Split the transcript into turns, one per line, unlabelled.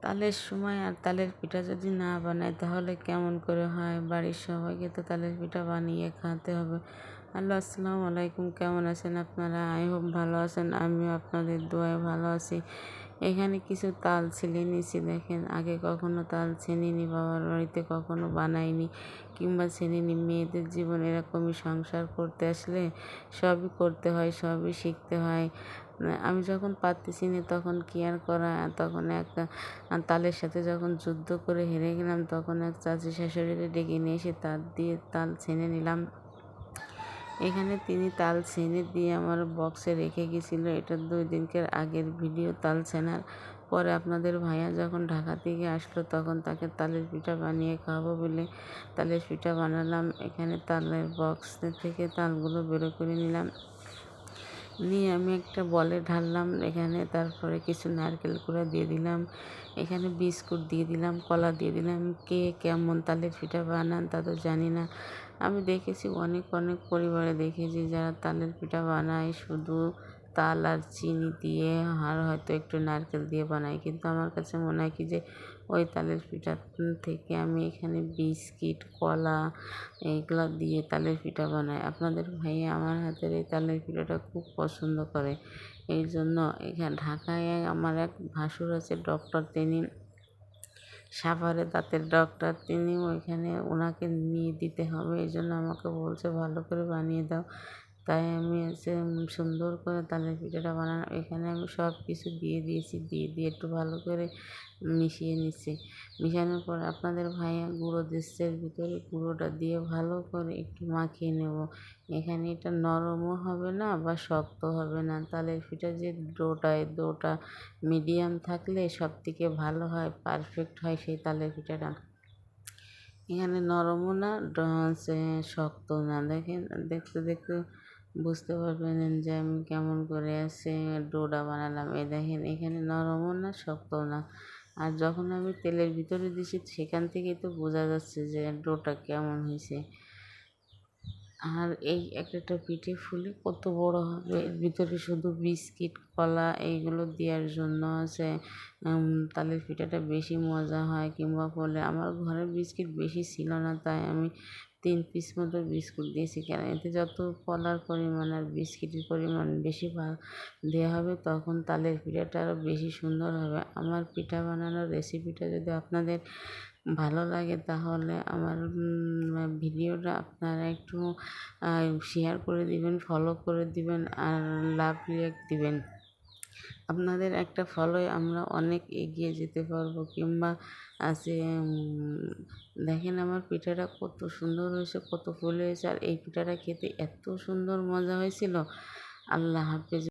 তালের সময় আর তালের পিঠা যদি না বানাই তাহলে কেমন করে হয়? বাড়ির সবাইকে তো তালের পিঠা বানিয়ে খাওয়াতে হবে। হ্যালো, আসসালামু আলাইকুম। কেমন আছেন আপনারা? আই হোপ ভালো আছেন। আমিও আপনাদের দোয়ায় ভালো আছি। এখানে কিছু তাল ছিলে নিয়েছি, দেখেন। আগে কখনো তাল ছিনিনি, বাবার বাড়িতে কখনো বানাইনি কিংবা ছিনিনি। মেয়েদের জীবন এরকমই, সংসার করতে আসলে সবই করতে হয়, সবই শিখতে হয়। আমি যখন পারতেছি না তখন কি আর করা, তখন একটা তালের সাথে যখন যুদ্ধ করে হেরে গেলাম তখন এক চাচি শাশুড়িকে ডেকে নিয়ে এসে তার দিয়ে তাল ছেনে নিলাম। এখানে তিনি তাল ছেনে দিয়ে আমার বক্সে রেখে গেছিলো। এটা 2 দিনকের আগের ভিডিও। তাল ছেনার পরে আপনাদের ভাইয়া যখন ঢাকা থেকে আসলো তখন তাকে তালের পিঠা বানিয়ে খাওয়াবো বলে তালের পিঠা বানালাম। এখানে তালের বক্স থেকে তালগুলো বের করে নিলাম, নিয়ে আমি একটা বলে ঢাললাম এখানে। তারপরে কিছু নারকেল কুড়া দিয়ে দিলাম, এখানে বিস্কুট দিয়ে দিলাম, কলা দিয়ে দিলাম। কে কেমন তালের পিঠা বানান তা তো জানি না। আমি দেখেছি অনেক অনেক পরিবারে দেখেছি যারা তালের পিঠা বানায় শুধু তাল আর চিনি দিয়ে, আর হয়তো একটু নারকেল দিয়ে বানায়। কিন্তু আমার কাছে মনে হয় কি যে ওই তালের পিঠা থেকে আমি এখানে বিস্কিট, কলা এইগুলো দিয়ে তালের পিঠা বানাই। আপনাদের ভাইয়া আমার হাতের এই তালের পিঠাটা খুব পছন্দ করে। এই জন্য এখানে ঢাকায় আমার এক ভাসুর আছে ডক্টর, তিনি সাভারে দাঁতের ডক্টর, তিনি ওইখানে ওনাকে নিয়ে দিতে হবে। এই জন্য আমাকে বলছে ভালো করে বানিয়ে দাও। তাই আমি সুন্দর করে তালের পিঠাটা বানানো। এখানে আমি সব কিছু দিয়ে দিয়েছি, দিয়ে একটু ভালো করে মিশিয়ে নিচ্ছি। মিশানোর পর আপনাদের ভাইয়া গুঁড়ো দিচ্ছে, ভিতরে গুঁড়োটা দিয়ে ভালো করে একটু মাখিয়ে নেব। এখানে এটা নরমও হবে না বা শক্ত হবে না। তালের পিঠার যে ডোটা, এই ডোটা মিডিয়াম থাকলে সব থেকে ভালো হয়, পারফেক্ট হয় সেই তালের পিঠাটা। এখানে নরমও না, শক্ত না। দেখেন, দেখতে দেখতে বুঝতে পারবেন যে আমি কেমন করে ডোটা বানালাম। এই দেখেন, এখানে নরমও না, শক্তও না। আর যখন আমি তেলের ভিতরে দিছি সেখান থেকেই তো বোঝা যাচ্ছে যে ডোটা কেমন হয়েছে। আর এই একটা পিঠে ফুলে কত বড় হবে। এর ভিতরে শুধু বিস্কিট, কলা এইগুলো দেওয়ার জন্য তালের পিঠাটা বেশি মজা হয় কিংবা ফলে। আমার ঘরে বিস্কিট বেশি ছিল না, তাই আমি 3 পিস মতো বিস্কুট দিয়েছি। কেন, এতে যত কলার পরিমাণ আর বিস্কিটের পরিমাণ বেশি দেওয়া হবে তখন তালের পিঠাটা আরও বেশি সুন্দর হবে। আমার পিঠা বানানোর রেসিপিটা যদি আপনাদের ভালো লাগে তাহলে আমার ভিডিওটা আপনারা একটু শেয়ার করে দিবেন, ফলো করে দিবেন আর লাভ রিঅ্যাক্ট দিবেন। আপনাদের একটা ফলোয় আমরা অনেক এগিয়ে যেতে পারবো। কিংবা আছে দেখেন আমার পিঠাটা কত সুন্দর হয়েছে, কত ফুলে হয়েছে। আর এই পিঠাটা খেতে এত সুন্দর মজা হয়েছিল। আল্লাহ হাফেজ।